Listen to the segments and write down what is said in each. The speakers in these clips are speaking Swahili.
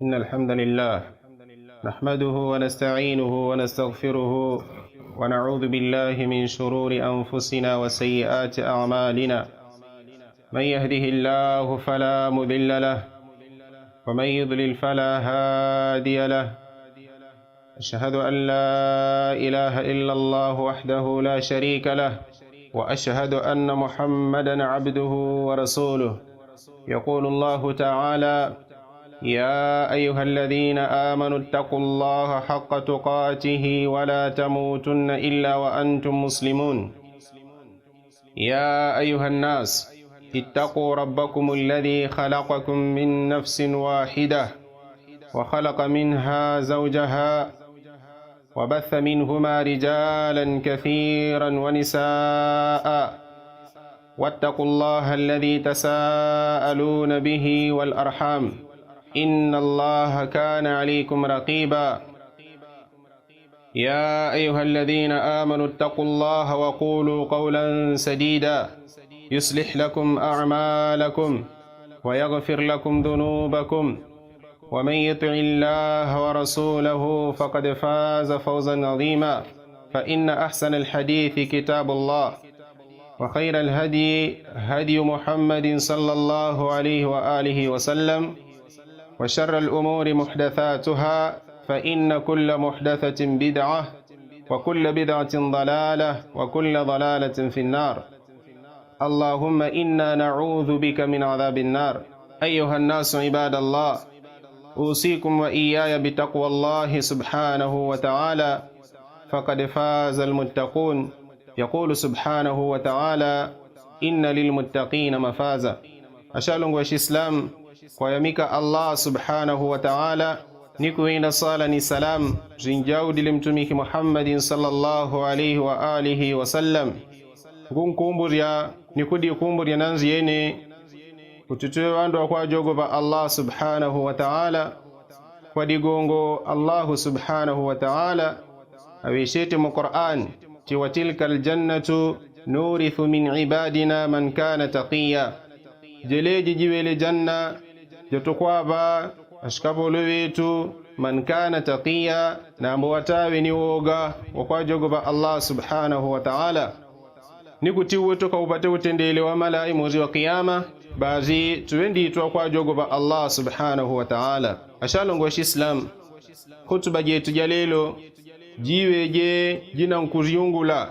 إن الحمد لله نحمده ونستعينه ونستغفره ونعوذ بالله من شرور أنفسنا وسيئات أعمالنا. من يهده الله فلا مضل له ومن يضلل فلا هادي له. أشهد أن لا إله إلا الله وحده لا شريك له وأشهد أن محمدا عبده ورسوله. يقول الله تعالى: يا أيها الذين آمنوا اتقوا الله حق تقاته ولا تموتن إلا وأنتم مسلمون. يا أيها الناس اتقوا ربكم الذي خلقكم من نفس واحدة وخلق منها زوجها وبث منهما رجالا كثيرا ونساء واتقوا الله الذي تساءلون به والأرحام إن الله كان عليكم رقيبا. يا أيها الذين آمنوا اتقوا الله وقولوا قولا سديدا يصلح لكم أعمالكم ويغفر لكم ذنوبكم ومن يطع الله ورسوله فقد فاز فوزا عظيما. فإن أحسن الحديث كتاب الله وخير الهدي هدي محمد صلى الله عليه وآله وسلم وشر الأمور محدثاتها فإن كل محدثة بدعة وكل بدعة ضلالة وكل ضلالة في النار. اللهم إنا نعوذ بك من عذاب النار. أيها الناس عباد الله، أوصيكم وإياي بتقوى الله سبحانه وتعالى فقد فاز المتقون. يقول سبحانه وتعالى: إن للمتقين مفازا. أشالون وش إسلام ويميك الله سبحانه وتعالى نكوين صالة سلام جنجاود لمتميك محمد صلى الله عليه وآله وسلم. قم كومبريا نكودي كومبريا ننزيني kututuwe wandu kwa jogoba Allah subhanahu wa ta'ala kwa digongo Allah subhanahu wa ta'ala awishete mu Qur'an ti wa tilka aljannatu nurithu min ibadina man kana taqiya. Jeleji jiwele janna jotokwaba ashikabolo wetu man kana taqiya na ambowatawe ni woga kwa jogoba Allah subhanahu wa ta'ala. Nikutiwe toka upate utendele wa malai mwezi wa kiyama bazi tuwendi kwa jogoba Allah subhanahu wa ta'ala. Ashalongo wa Islam hutuba jetu jalelo jiweje jina nkuriungula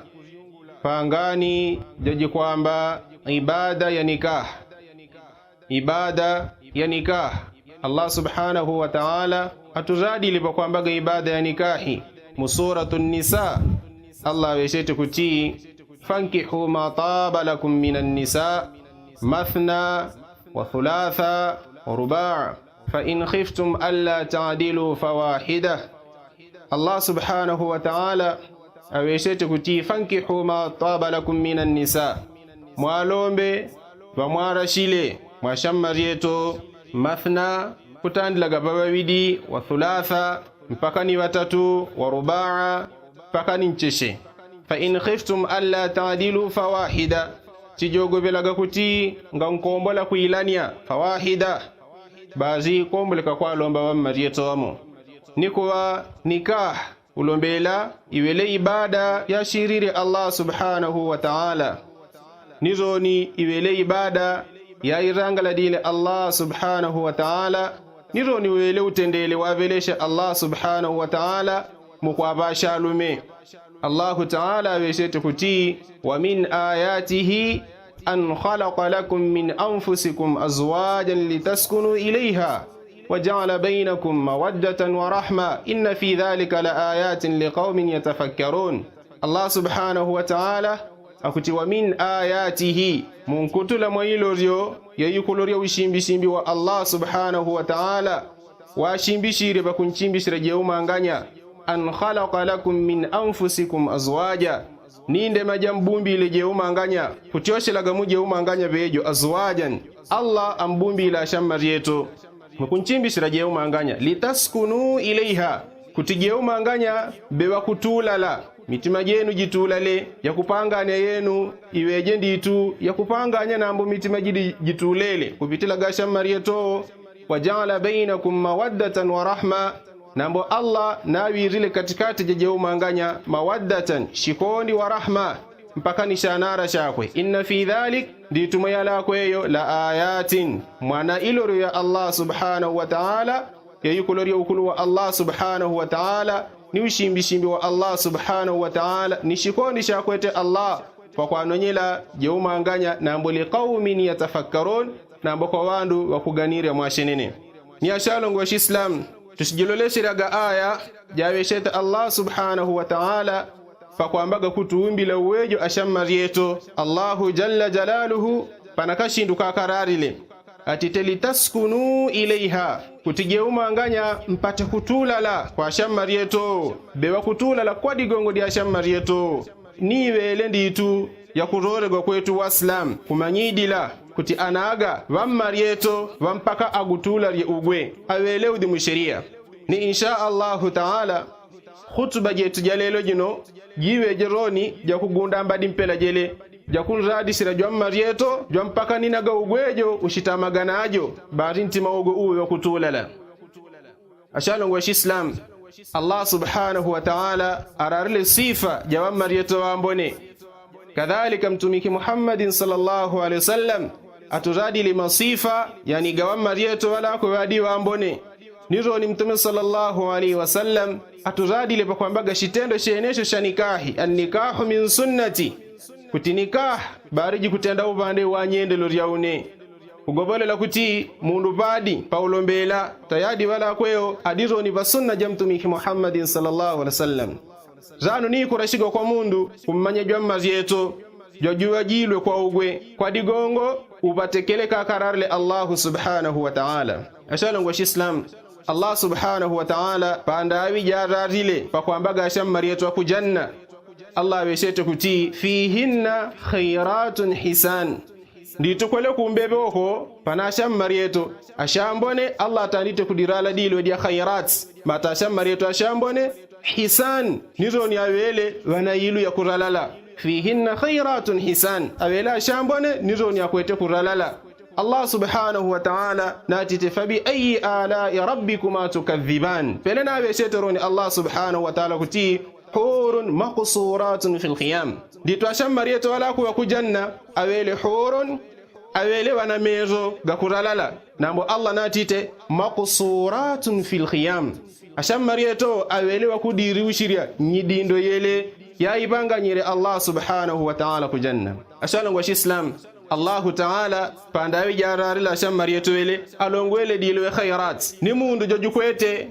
pangani jaji kwamba ibada ya nikah. Ibada ya nikah Allah subhanahu wa ta'ala atuzadi lipa kwamba ibada ya nikahi musuratun nisa. Allah weshete kutii fankihu ma taba lakum minan nisa مثنى وثلاثة ورباع فإن خفتم ألا تعدلوا فواحدة. الله سبحانه وتعالى aweshete kuti fankihu ma taba lakum minan nisa, mwalombe bamwarashile mwashammarieto mathna kutandila babawidi wa thulatha mpaka ni watatu wa rubaa mpaka ni ncheshe. Fa in khiftum alla ta'dilu fawahida chijogo belaga kuti nga nkombola kuilania fawahida bazi komboleka kwa lomba wa marieto wamo nikuwa nikah ulombela iwele ibada ya shiriri Allah subhanahu wa ta'ala nizoni iwele ibada ya irangala dile Allah subhanahu wa ta'ala nizoni iwele utendele wavelesha Allah subhanahu wa ta'ala mukwabasha lume. Allah ta'ala weshete kuti wa min ayatihi an khalaqa lakum min anfusikum azwajan litaskunu ilayha wa ja'ala bainakum mawaddatan wa rahma inna fi dhalika la ayatin liqaumin yatafakkarun. Allah subhanahu wa ta'ala akuti wa min ayatihi munkutula mwailoryo yayukulorio ushimbi wa Allah subhanahu wa ta'ala wa shimbishire bakunchimbishire jeumanganya an khalaqa lakum min anfusikum azwaja ninde majambumbi leje umanganya kutyoshelaga muje umanganya bejo azwajan Allah ambumbi la shamarieto mukunchimbishira je umanganya litaskunu ilaiha kutije umanganya bewa kutulala mitima jenu jitulale yakupanganya yenu iweje nditu yakupanganya nambo mitima jitulele kupitila gasha marieto waja'ala bainakum mawaddatan wa rahma, nambo Allah nawirile katikati jejeumanganya mawaddatan shikondi wa rahma mpaka nishanara shakwe. Inna fi dhalik dituma yala kweyo la ayatin mwana iloro ya Allah subhanahu wa ta'ala yayukulori ukulu wa Allah subhanahu wa ta'ala ni ushimbi wa Allah subhanahu wa ta'ala ni shikondi shakwete Allah kwa kwanonyela jeumanganya nambo liqaumin yatafakkarun nambo kwa wandu wakuganira mwashenene. Ni ashalongo wa Islam tusijilolesheraga aya jawesheta Allah subhanahu wa ta'ala pakwambaga kutuumbila uwejo ashammarieto Allahu jalla jalaluhu panakashindu kakararile atiteli taskunu ilaiha kutigeumanganya mpate kutulala kwa ashammarieto bewa kutulala kwa digongo di ashammarieto niwele nditu ya kuroregwa kwetu waslam kumanyidila kuti anaga wammarieto wampaka agutula lye ugwe awele udi musheria. Ni insha Allahu ta'ala khutba jetu jalelo jino jiwe jeroni jakugunda mbadi mpela jele jakunradisira jwammarieto jwampaka ninaga ugwejo ushitamaganajo barinti maogo uwe wakutulala. Ashalongo wa Islam Allah subhanahu wa ta'ala ararile sifa jawammarieto wambone kadhalika mtumiki Muhammadin sallallahu alaihi wasallam aturadi lima sifa yani gawammarieto wala kwa wadi wambone niro ni mtume sallallahu alaihi wasallam aturadi le pakwambaga shitendo shenesho shanikahi an-nikahu min sunnati kuti nikah bariji kutenda upande wanyende loriaune ugobole la kuti mundu badi paulo mbela tayadi wala kweo adiro ni basunna jamtumiki Muhammadin sallallahu alaihi wasallam zanu ni kurashigo kwa mundu kummanya jwammarieto jojua jilwe kwa ugwe kwa digongo ubatekele kakararle Allah subhanahu wa ta'ala. Ashalongo wa Islam Allah subhanahu wa ta'ala pandawi jararile pakwambaga ashammarieto wa kujanna Allah weshete kuti fihinna khairatun hisan nditukwele kumbeboko pana ashammarieto ashambone Allah tandite kudirala dilo dia khairat mata ashammarieto ashambone hisan nironi awele wanayilu ya kuralala fihinna khairatun hisan awela ashambone nironi akwete kuralala. Allah subhanahu wa ta'ala natite fabi ayi ala rabbikuma tukadhiban pelena wesheteroni Allah subhanahu wa ta'ala kuti hurun maqsuratun fil khiyam ditu ashammarieto wala kuwa kujanna awele hurun awele wana mezo gakuralala nambo Allah natite maqsuratun fil khiyam ashammarieto awele wakudiri ushiria nyidindo yele ya ibanga nyire Allah subhanahu wa ta'ala kujanna. Ashalongo wa Islam Allah ta'ala pandawi jararila ashammarieto wele alongwele dilwe khairat ni mundu jojukwete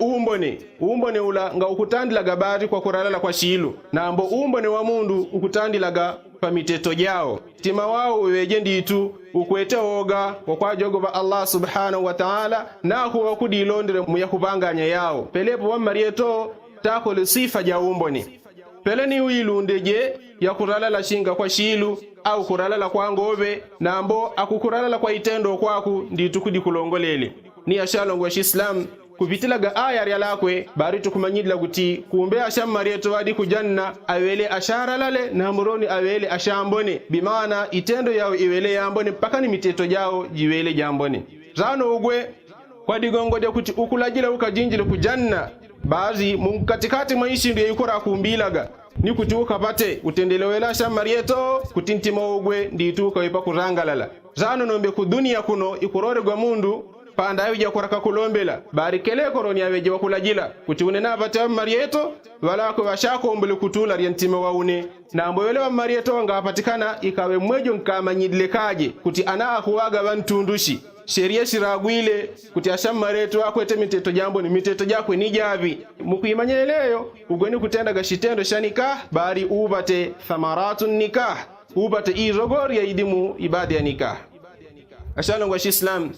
umbone ula nga ukutandila gabari kwa kuralala kwa shilu nambo umbone wa mundu ukutandilaga pamiteto jao tima wao weje nditu ukwete oga kwa jogoba Allah subhanahu wa ta'ala na kuwa kudilondere muyakubanganya yao pelepo wammarieto tako le sifa ja umbone peleni wilundeje ya kuralala shinga kwa shilu au kuralala kwa ngobe nambo akukuralala kwa itendo kwaku nditu kudi kulongolele. Ni ashalongo wa Islam kupitilaga aya ryalakwe bari tukumanyidila kuti kumbe ashammarieto wadi kujanna awele asharalale na muroni awele ashambone bimaana itendo yao iwele yambone mpaka ni miteto jao jiwele jambone zano ugwe kwa digongo dia kuti ukulajila ukajinjile kujanna bazi munkatikati maishi ndiye yukura kumbilaga ni kuti ukapate utendelewela ashammarieto kutintima ugwe nditu kawipa kurangalala zano nombe kudunia kuno ikurore gwa mundu panda awija kuraka kulombela barikele koroni aweje wakulajila kuti unena apate wammarieto wala kwa washako umbele kutula rientima waune na amboyole wammarieto nga apatikana ikawe mwejo nkamanyidile kaje kuti ana akuwaga wantundushi sheria shiragwile kuti ashammarieto akwete miteto jambo ni miteto jakwe ni javi mukuimanyeleyo ugweni kutenda gashitendo shanikah bari ubate thamaratun nikah ubate irogori ya idimu ibadi ya nikah. Ashalongo wa Islam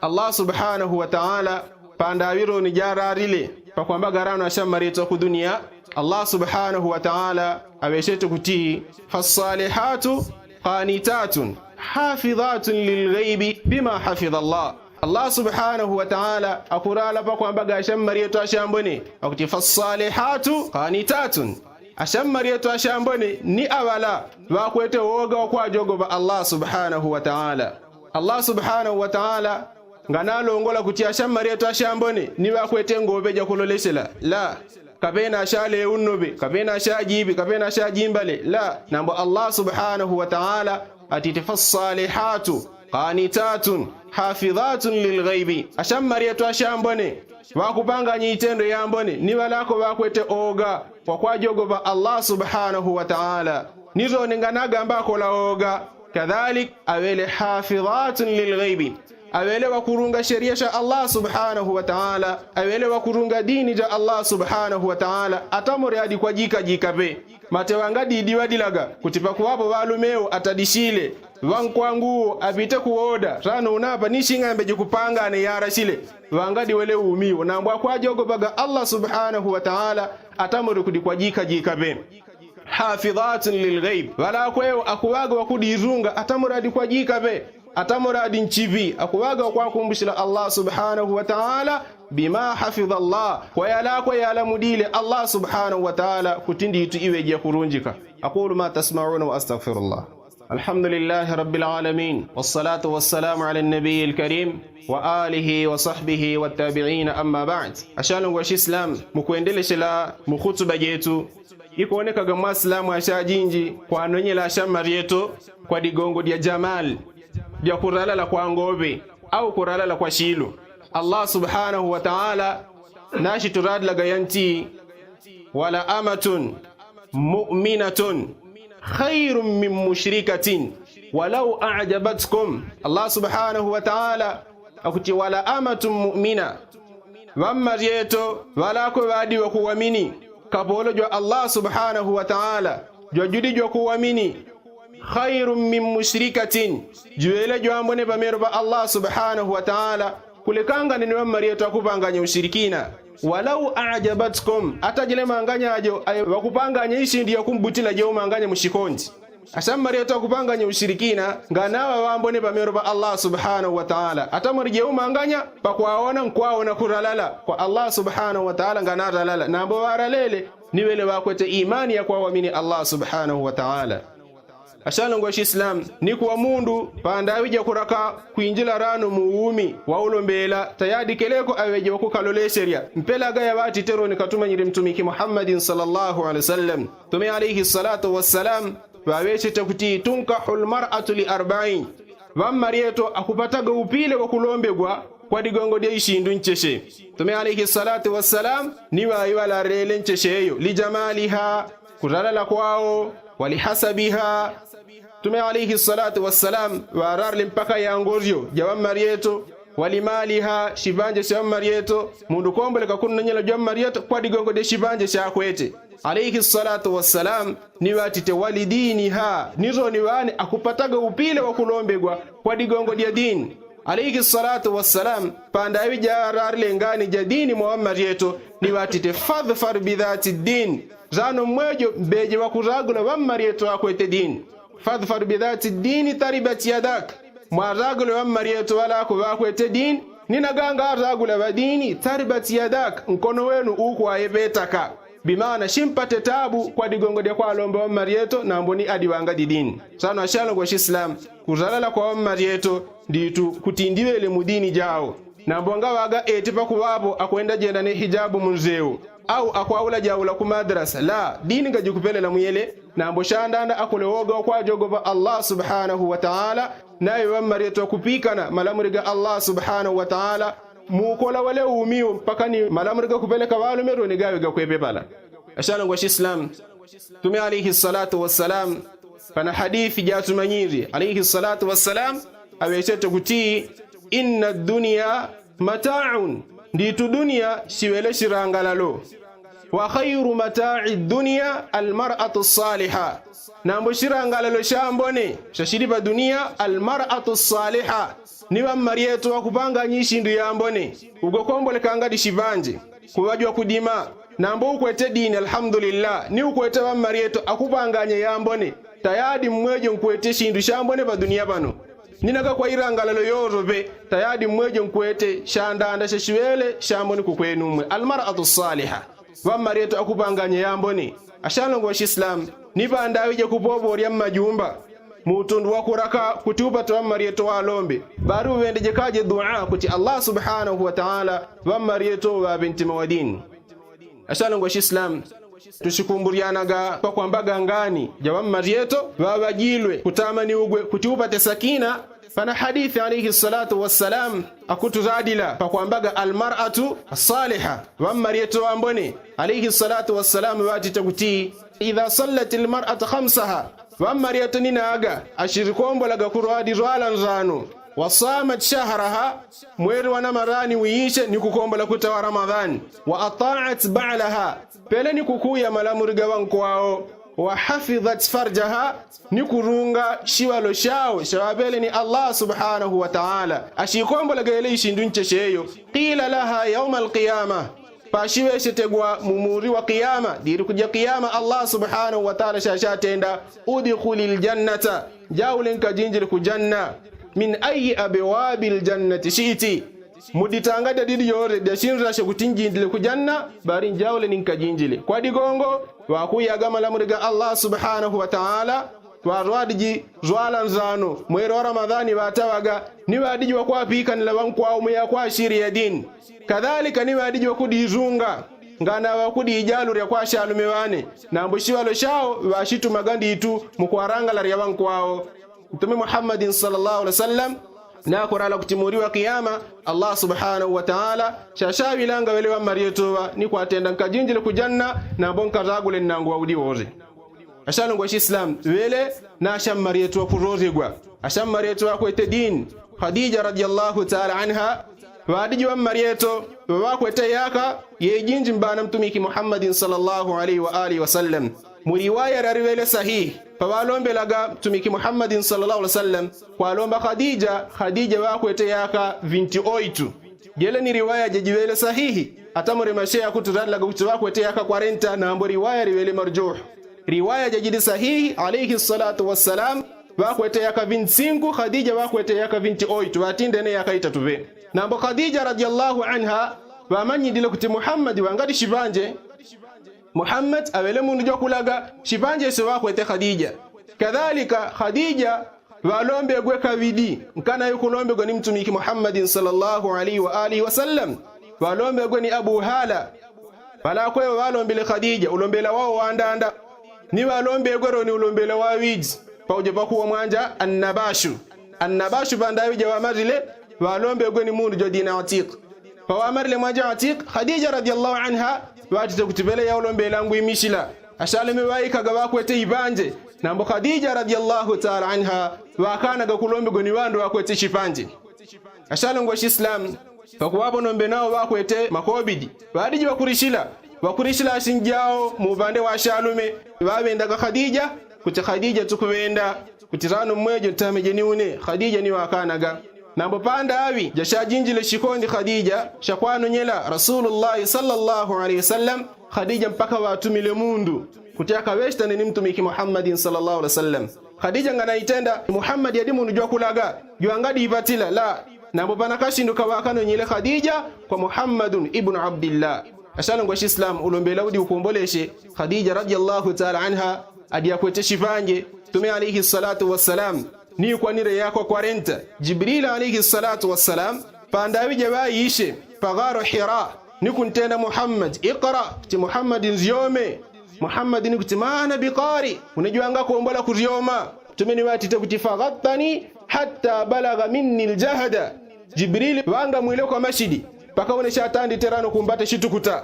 Allah subhanahu wa ta'ala pandawiro ni jararile pakwamba garano ashammarieto ku dunia Allah subhanahu wa ta'ala aweshetu kuti fasalihatu qanitatun hafidhatun lilghaibi bima hafidha Allah subhanahu wa ta'ala akurala pakwamba gashammarieto ashambone akuti fasalihatu qanitatun ashammarieto ashambone ni awala wakwete woga kwa jogoba Allah subhanahu wa ta'ala. Allah subhanahu wa ta'ala nganalongola kuti ashammarieto ashambone niba kwete ngobe ja kulolesela la kapena ashale unnobe kapena ashajibi kapena ashajimbale la nambo Allah subhanahu wa ta'ala atitifassalihatu qanitatun hafidhatun lilghaibi ashammarieto ashambone wakupanga nyitendo yambone nibalako bakwete oga kwa kwajogoba Allah subhanahu wa ta'ala nizo ninganaga kola oga kadhalik awele hafidhatun lilghaibi awele wakurunga sheria sha Allah subhanahu wa ta'ala awele wakurunga dini ja Allah subhanahu wa ta'ala atamore hadi kwa jika pe matewanga didi wadilaga kutipa kuwapo walumeo atadishile wankwanguo apite kuoda rano unapa nishingambe jikupanga ne yara shile wangadi wele umiwo na mbwa kwa jogo baga Allah subhanahu wa ta'ala atamore kudi kwa jika pe hafidhatun lilghaib wala kweo akuwaga wakudirunga atamuradi kwa jika pe atamuradi nchivi akuwaga kwa kumbushila Allah subhanahu wa ta'ala bima hafidha Allah kwa yala kwa yala mudile Allah subhanahu wa ta'ala kutindi itu iweje kurunjika aqulu ma tasma'una wa astaghfirullah alhamdulillahi rabbil alamin wassalatu wassalamu ala an-nabiyil karim wa alihi wa sahbihi wattabi'in amma ba'd ashalu wa islam mukuendeleshela mukhutuba yetu ikoonekaga mwaslamu ashajinji kwa nonyela shamarieto kwa digongo dia jamal dia kuralala kwa ngobe au kuralala kwa shilu Allah subhanahu wa ta'ala nashi turadlaga yanti wala amatun mu'minatun khairun min mushrikatin walau a'jabatkum Allah subhanahu wa ta'ala akuti wala amatun mu'mina wamarieto wala ko wadi wa kuamini kapolo jo Allah subhanahu wa ta'ala jo judi jo kuamini khairun min mushrikatin juele jo ambone bamero ba Allah subhanahu wa ta'ala kulekanga ni wamarieto akupanganya ushirikina walau a'jabatkum atajile manganya ajo wakupanganya ishindi ya kumbutila je umanganya mushikonzi ashamarieto akupanganya ushirikina nganawa wambone bamero ba Allah subhanahu wa ta'ala atamurije umanganya pakwaona nkwao na kuralala kwa Allah subhanahu wa ta'ala nganaralala nambo waralele niwele wakwete imani ya kwa waamini Allah subhanahu wa ta'ala ashalongo islam ni kwa mundu pandawije kuraka kuinjila rano muumi waulombela tayadi keleko aweje wakukalole sheria mpela gaya wati teroni katuma nyiri mtumiki Muhammadin sallallahu alaihi wasallam tume alayhi salatu wassalam waweche takuti tunkahul mar'atu li 40 wamarieto akupataga upile wa kulombegwa kwa digongo dia ishindu ncheshe tume alayhi salatu wassalam ni wala rele nchesheyo li jamaliha kurala kwao walihasabiha tume alayhi salatu wassalam wararle mpaka ya ngoryo jawa marieto walimaliha shibanje sha marieto mundu kombole kakunna nyela jawa marieto kwa digongo de shibanje sha kwete alayhi salatu wassalam ni watite walidiniha nizo ni wani akupataga upile wa kulombegwa kwa digongo dia dini alayhi salatu wassalam pandawi jararle ngani jadini Muhammad yeto ni watite fadhfar bidhati din zano mwejo beje wa kuragula wa marieto akwete dini fadhfar bidhati dini taribat yadak mwaragula wa marieto wala akwete dini ninaganga ragula wa dini taribat yadak mkono wenu uko ayebetaka bimana shimpate tabu kwa digongo dia kwa lomba wa marieto na mboni adiwanga didini sana ashalo kwa islam kuzalala kwa wa marieto nditu kutindiwele mudini jao na mbonga waga etipa kuwapo akwenda jenda ne hijabu munzeo au akwaula jaula ku madrasa la dini ngajikupele la muyele na mboshandanda akule woga kwa jogoba Allah subhanahu wa ta'ala nayo wa marieto kupikana malamuriga Allah subhanahu wa ta'ala mukola wale umiyo mpaka ni malamuriga kupeleka walu mero ni gawe ga kwebe bala ashana ngwa islam tume alayhi salatu wassalam kana hadithi jatu manyiri alayhi salatu wassalam awechete kuti inna dunya mata'un nditu dunya shiwele shirangalalo wa khayru mata'i dunya almar'atu as-salihah nambo shirangalalo shambone shashiriba dunya almar'atu as-salihah niwa marieto wakupanga nyishindu yambone ugokombole kangadi shibanje kuwajwa kudima nambo ukwete dini alhamdulillah ni ukwete wa marieto akupanganye yambone tayadi mwejo nkwete shindu shambone ba dunia bano ninaga kwa irangalalo yorobe tayadi mwejo nkwete shandanda sheshiwele shambone kukwenumwe almar'atu as-salihah wa marieto akupanganye yambone ashalongo islam niba andawije kupobori majumba mutundu wa kuraka kuti upate wammarieto walombe bari uwendeje kaje dua kuti Allah subhanahu wa ta'ala wammarieto wa binti mawadini. Ashalongo Islam tushikumburianaga kwa kwambaga ngani jawammarieto wawajilwe kutamani ugwe kuti upate sakina. Pana hadithi alayhi salatu wassalam akutuzadila pa kwambaga almar'atu as-salihah wammarieto wambone alayhi salatu wassalam wati takuti idha sallat almar'atu khamsaha wammarieto ninaga ashirikombo laga kurwadi zwala nzano wasamat shahraha mweri wana marani wiishe ni kukombola kutawa ramadhani wa ata'at ba'laha pele ni kukuya malamuriga wankwao wa hafidhat farjaha ni kurunga shiwalo shao shawabele ni Allah subhanahu wa ta'ala ashikombola gele ishindunche sheyo qila laha yawm alqiyamah pashiweshe tegwa mumuri wa qiyama diri kuja qiyama Allah subhanahu wa ta'ala shashatenda udkhulil jannata jawlen kajinjil ku janna min ayi abwabil jannati shi'ti muditanga da didi yore da shinra she kutinjindile ku janna bari jawle ninkajinjile kwa digongo wa kuyaga lamuriga Allah subhanahu wa ta'ala wa rwadiji zwala nzano mwero ramadhani watawaga ni wadiji wa kwapika nilawankwa umuya kwa shiri ya dini kadhalika ni wadiji wa kudizunga ngana wa kudijaluri ya kwa shalumewane na mbushiwalo shao washitu magandi itu mukwaranga la yawankwao. Mtume Muhammadin sallallahu alaihi wasallam na kurala kutimuriwa kiyama Allah subhanahu wa ta'ala shashawilanga wele wa mariyetowa ni kwatenda nkajinjile kujanna na bonka ragule nangu wa udi woze. Ashalongo Islam wele na asham mariyetowa kurozegwa asham mariyetowa kwete din Khadija radiyallahu ta'ala anha wadiji wa mariyeto wakwete yaka yejinji mbana mtumiki Muhammadin sallallahu alaihi wa alihi wasallam muriwaya rariwele sahihi pawalombe laga mtumiki Muhammadin sallallahu alaihi wasallam kwa lomba Khadija wakwete yaka 28 gele ni riwaya jejiwele sahihi atamure mashaya kutuzali laga kuti wakwete yaka 40 na ambo riwaya riwele marjuh riwaya jejidi sahihi alayhi salatu wassalam wakwete yaka 25 Khadija wakwete yaka 28 watindene yaka 3 na ambo Khadija radiyallahu anha wamanyi dile kuti Muhammad wangati shibanje Muhammad awele mundu jokulaga shibanje se wakwete Khadija kadhalika Khadija walombe gwe kavidi nkana yukulombe gwe ni mtumiki Muhammadin sallallahu alaihi wa alihi wasallam walombe gwe ni Abu Hala wala kwe walombe Khadija ulombela wao waandanda ni walombe gwe ni ulombela wawiji pauje pakuwa mwanja annabashu bandawi jawamarile walombe gwe ni mundu jodina atiq pawamarile mwanja atiq Khadija radiyallahu anha wati kutibele ya ulombela ngwi mishila ashaleme waika gawakwete ibanje nambo Khadija radiyallahu ta'ala anha wakana gakulombe goni wando wakwete shipanje ashalongo Islam pakuwapo nombe nao wakwete makobidi wadiji wakurishila ashinjao mubande wa shalume wawenda ga Khadija kuti Khadija tukuwenda kutirano mwejo tamejeniune Khadija ni wakanaga nambo panda awi jashajinjile shikondi Khadija shakwano nyela Rasulullah sallallahu alaihi wasallam Khadija mpaka watumile mundu kutaka westa ni mtumiki Muhammadin sallallahu alaihi wasallam Khadija ngana itenda Muhammad yadi mundu jokulaga juangadi ibatila la nambo panakashindu kawakano nyele Khadija kwa Muhammadun ibn Abdillah ashalongo Islam ulombela udi ukomboleshe Khadija radiyallahu ta'ala anha adia kwete shivanje tume alayhi salatu wassalam ni kwa nire yako 40 Jibril alayhi salatu wassalam pandawi jawayi ishe pagaro Hira ni kuntenda Muhammad iqra ti Muhammadin ziyome Muhammadin kutimana biqari unajuanga kuombola kuzioma tumeni wati kutifaghattani hatta balagha minni aljahada Jibril wanga mwile kwa mashidi paka une shatandi terano kumbate shitukuta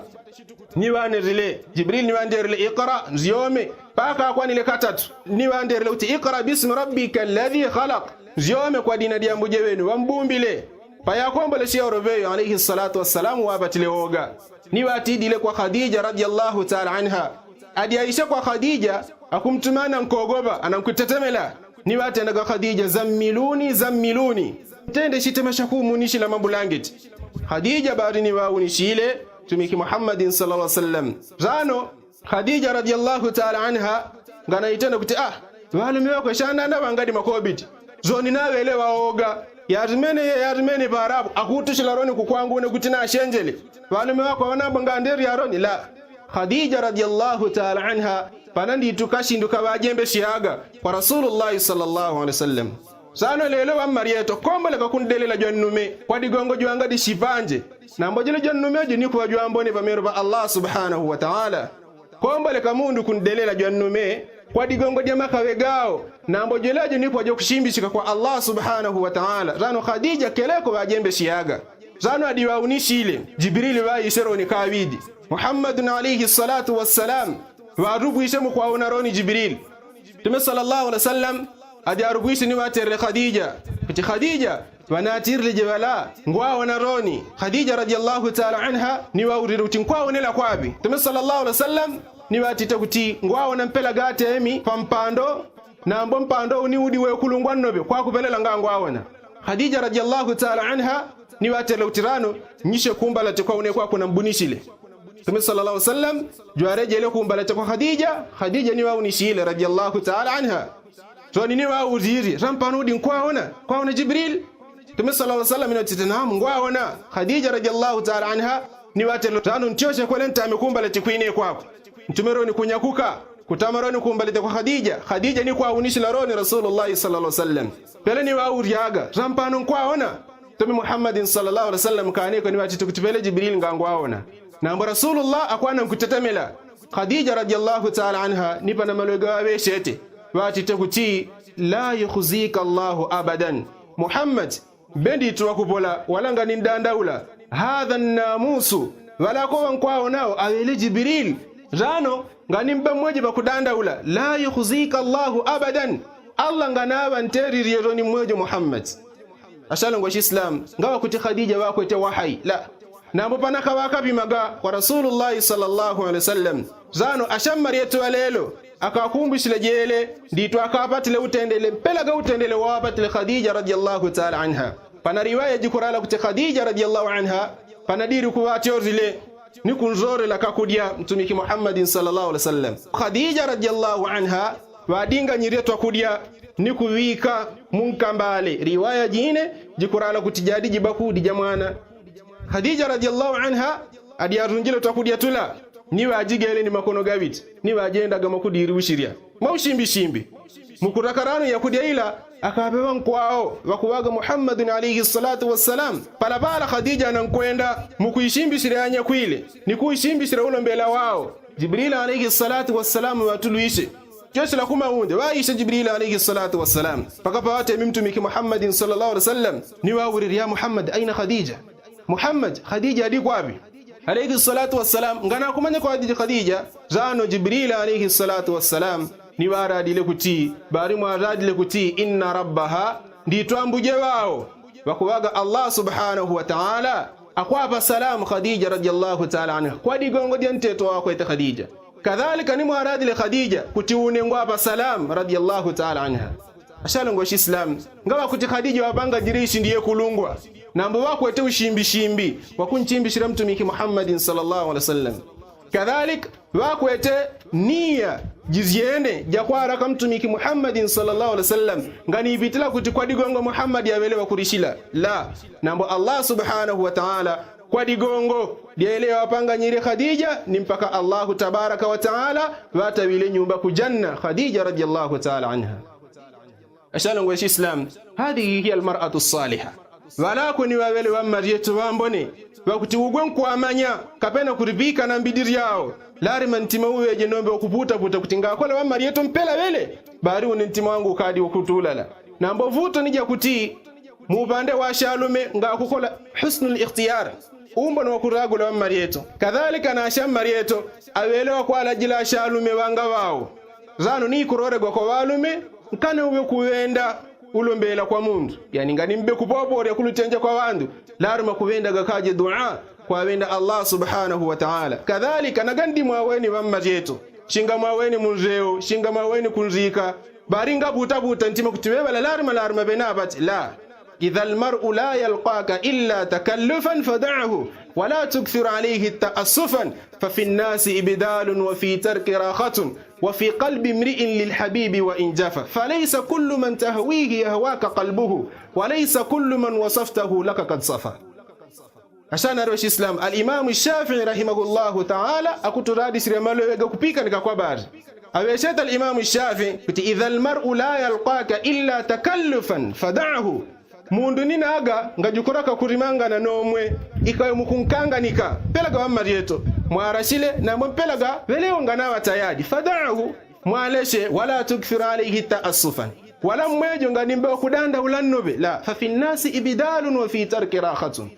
ni wanerile Jibril ni wanderile iqra ziyome paka kwa nile katatu ni wanderile uti iqra bismi rabbika alladhi khalaq ziyome kwa dina diambuje wenu wambumbile paya kombole shioroveyo alayhi salatu wassalamu wabatile oga ni wati dile kwa Khadija radiyallahu ta'ala anha adi Aisha kwa Khadija akumtumana nkogoba anamkutetemela ni wati ndaga Khadija zammiluni tende shitemesha kumunishila mambulangeti Khadija barini waunishile tumiki Muhammadin sallallahu alaihi wasallam zano Khadija radiyallahu ta'ala anha ngana itenda kuti walumiwa kwa shanda na wangadi makobiti zoni nawe ele waoga yarimene barabu akutushila roni kukwangu ne kutina shenjele walumiwa kwa wanabanga nderi ya roni la Khadija radiyallahu ta'ala anha panandi tukashinduka bajembe shiaga kwa Rasulullah sallallahu alaihi wasallam. Zano lelo wa marieto kombole kakundelela jwannume kwa digongo jwanga di shipanje na mbojele jwannume je niko jwambone bamero ba Allah subhanahu wa ta'ala. Kombole kamundu kundelela jwannume kwa digongo dia makawegao na mbojele je niko jo kushimbishika kwa Allah subhanahu wa ta'ala. Zano Khadija keleko bajembe shiaga. Zano adiwa unishile Jibril wa isero ni kawidi Muhammadun alayhi salatu wassalam wa rubu ishemu kwa unaroni Jibril. Tume sallallahu alaihi wasallam adi arubuishi ni watere Khadija kuti Khadija wanatirle jewala ngwa wanaroni Khadija radiyallahu ta'ala anha ni waurire uti kwa onela kwabi. Tume sallallahu alaihi wasallam ni watita kuti ngwa wanampela gate emi pampando na mbompando ni udi we kulungwa nobe kwa kupelela ngwa wana. Khadija radiyallahu ta'ala anha ni watere utirano nyishe kumbala te kwa une kwa kuna mbunishile. Tume sallallahu alaihi wasallam jwareje ile kumbala te kwa Khadija ni waunishile radiyallahu ta'ala anha. So nini wa uziri rampanudi kwaona Jibril. Tume sallallahu alaihi wasallam inatitanamu ngwaona Khadija radiyallahu ta'ala anha ni watelo tano ntioshe kwelenta amekumba leti kwine kwako. Mtumero ni kunyakuka kutamaroni kumbalete kwa Khadija ni kwa unishila roni Rasulullah sallallahu alaihi wasallam. Pele ni wa uriaga rampano kwaona Tume Muhammadin sallallahu alaihi wasallam kaaniko ni watitu kutupele Jibril ngangwaona. Na mbo Rasulullah akwana mkutetemela Khadija radiyallahu ta'ala anha nipa na malwega wabeshete wati tekuti la yukhzika Allahu abadan. Muhammad bendi tuwakupola walanga nindandaula hadha namusu wala kwa nkwao nao awele Jibril rano nganimba mmoja bakudandaula la yukhzika Allahu abadan. Allah nganawa nteri rieroni mmoja Muhammad ashalongo Islam ngawa kuti Khadija wako ete wahai la na mbopana kawaka bimaga kwa Rasulullah sallallahu alaihi wasallam zano ashammari yetu alelo akakumbishile jele ndito akapatile utendele pelaga utendele wapatile Khadija radiyallahu ta'ala anha. Pana riwaya jikurala kuti Khadija radiyallahu anha panadiri kuwatiorzile ni kunzore la kakudia mtumiki Muhammadin sallallahu alaihi wasallam. Khadija radiyallahu anha wadinga nyiretwa kudia ni kuwika munkambale riwaya jine jikurala kuti jadi jibakudi jamwana. Khadija radiyallahu anha adiyarunjile twakudia tula ni wajigele ni makono gawiti ni wajenda gama kudiri ushiria maushimbi mukurakarano ya kudia ila akabewa nkwao wakuwaga Muhammadun alayhi salatu wassalam palabala Khadija na nkwenda mukuishimbi shiranya kwile ni kuishimbi shira ulo mbela wao Jibril alayhi salatu wassalam watuluishe jeshi la kuma unde waisha Jibril alayhi salatu wassalam pakapa wate mimtumiki Muhammadin sallallahu alaihi wasallam ni wawuri ya Muhammad aina Khadija Muhammad Khadija adi kwabi alayhi salatu wassalam ngana kumanya kwa Khadija zano Jibril alayhi salatu wassalam ni waradile kuti bari mwaradile kuti inna rabbaha nditwambuje wao wakuwaga Allah subhanahu wa ta'ala akwapa salamu Khadija radiyallahu ta'ala anha kwa digongo dianteto wako ete Khadija kadhalika ni mwaradile Khadija kuti unengwapa salam radiyallahu ta'ala anha ashalongo Islam ngawa kuti Khadija wabanga jirishi ndiye kulungwa nambo wako ete ushimbi wakunchimbishira mtumiki Muhammadin sallallahu alaihi wasallam kadhalik wako ete nia jiziende jakwara kama mtumiki Muhammadin sallallahu alaihi wasallam ngani ibitila kuti kwa digongo Muhammad yawelewa kurishila la nambo Allah subhanahu wa ta'ala kwa digongo dielewa panga nyiri Khadija ni mpaka Allah tabaraka wa ta'ala watawile nyumba kujanna Khadija radiyallahu ta'ala anha. Ashalongo Islam hadi hiya almar'atu as-salihah wala kuni wawele wa marietu wambone wakuti ugwen kuamanya kapena kuribika na mbidiri yao lari mantima uweje nombe wakuputa kutinga kola wa marietu mpela wele bari unintima wangu kadi wakutulala na mbovuto nija kuti mubande wa shalume nga kukola husnul ikhtiyar umbo na wakuragula wa marietu kadhalika na asham marietu awelewa kwa alajila shalume wanga wao zanu ni kurore kwa walume nkane uwe kuwenda ulombela kwa mundu yani ngani mbe kupopo ya kulutenja kwa wandu laruma kuwenda gakaje dua kwa wenda Allah subhanahu wa ta'ala kadhalika nagandi mwaweni wamma jetu shinga mwaweni munzeo shinga mwaweni kunzika baringa buta ntima kutiwewa laruma benabat la idha almar'u la yalqaka illa takallufan fad'ahu ولا تكثر عليه التأسفا ففي الناس إبدال وفي ترك راحة وفي قلب امرئ للحبيب وإن جفا فليس كل من تهويه يهواك قلبه وليس كل من وصفته لك قد صفا. عشان أروش إسلام الإمام الشافعي رحمه الله تعالى أكترادي سرمالو يغا كبيكا نكا كوابار awesheta al-Imam Shafi kuti idha al-mar'u la yalqaka illa takallufan fad'ahu, mundu ninaga ngajukuraka kurimanga nomwe ikayo mukunkanganika pelaga wa marieto mwarashile na mpelaga veleo nganawa tayadi fad'ahu mwaleshe wala tukthir alayhi ta'assufan wala mwejo nganimbe kudanda ulannobe la fa fi nnasi ibdalun wa fi tarki rakhatun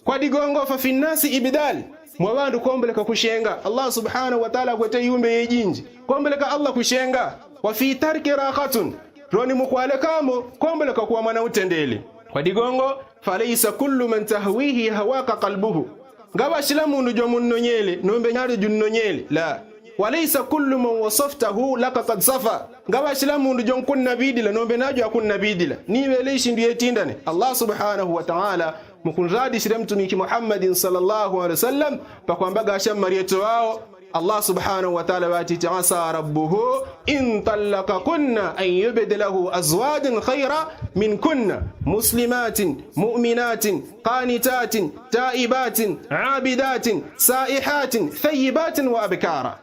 kwa digongo fa fi nnasi ibdal mwabandu kombeleka kushenga Allah subhanahu wa ta'ala kwete yumbe yejinji kombeleka Allah kushenga wa fi tarki rakhatun roni mukwalekamo kombeleka kuwa mwana utendele kwa digongo falaysa kullu man tahwihi hawaka qalbuhu ngaba shilamundu jomunnonyele nombe nyari junnonyele la walaysa kullu man wasaftahu laka qad safa ngaba shilamundu jonkunna bidila nombe najo akunna bidila ni weleshi ndiye tindane Allah subhanahu wa ta'ala mukunradi shiremtumiki Muhammadin sallallahu alaihi wasallam pakwambaga ashammarieto wao Allah subhanahu wa ta'ala wati ta'asa rabbuhu in talaqakunna an yubdilahu azwajan khayra min kunna muslimatin mu'minatin qanitatin taibatin abidatin saihatin thayyibatin wa abkara.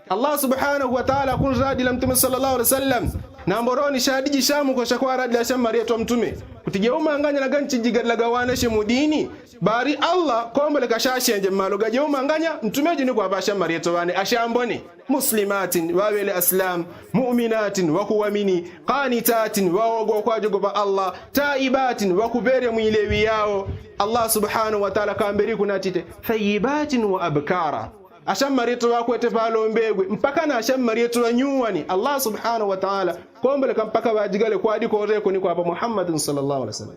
Allah subhanahu wa ta'ala kun radi la mtume sallallahu alaihi wasallam na mboroni shadiji shamu kwa shakwa radi la shamari yetu mtume kutijeuma anganya na ganchi jigalaga waneshe mudini bari Allah kombele kashashenje maloga jeuma anganya mtumeji ni kwa basha marieto wane ashambone muslimatin wawele aslam mu'minatin wakuamini qanitatin waogo kwa jogoba Allah taibatin wakubere mwilewi yao Allah subhanahu wa ta'ala kamberi kunatite thayyibatin wa abkara ashammarieto wakwete palo mbegwe mpaka na ashammarieto wanyuwani Allah subhanahu wa ta'ala kombele kampaka wajigale kwa adiko reko ni kwa hapa Muhammadin sallallahu alaihi wasallam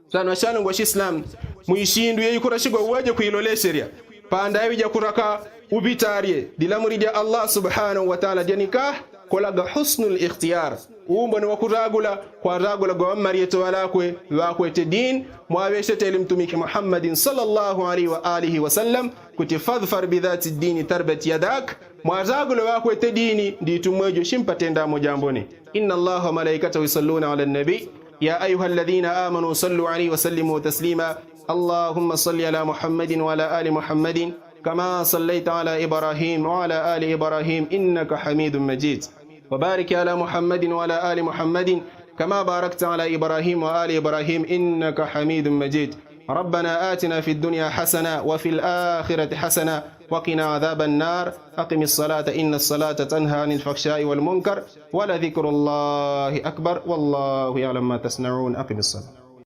sana shanu ngwa Islam muishindu yeyi kurashigwa uwaje kuilole sheria panda yija kuraka ubitarie dilamurija Allah subhanahu wa ta'ala janika kolaga husnul ikhtiyar umbo ni wakuragula kwa ragula gwa marieto walakwe wakwete din mwaweshete ilimtumiki Muhammadin sallallahu alaihi wa alihi wasallam kutifadhfar bidhati dini tarbat yadak mwazagula wakwete dini nditumwejo shimpatenda mojambone inna Allaha malaikatahu yusalluna ala nabi ya ayyuhalladhina amanu sallu alayhi wa sallimu taslima Allahumma salli ala Muhammadin wa ala ali Muhammadin kama sallaita ala Ibrahim wa ala ali Ibrahim innaka Hamidum Majid وبارك على محمد وعلى آل محمد كما باركت على إبراهيم وآل إبراهيم إنك حميد مجيد ربنا آتنا في الدنيا حسنة وفي الآخرة حسنة وقنا عذاب النار أقم الصلاة إن الصلاة تنهى عن الفحشاء والمنكر ولذكر الله أكبر والله يعلم ما تصنعون أقم الصلاة.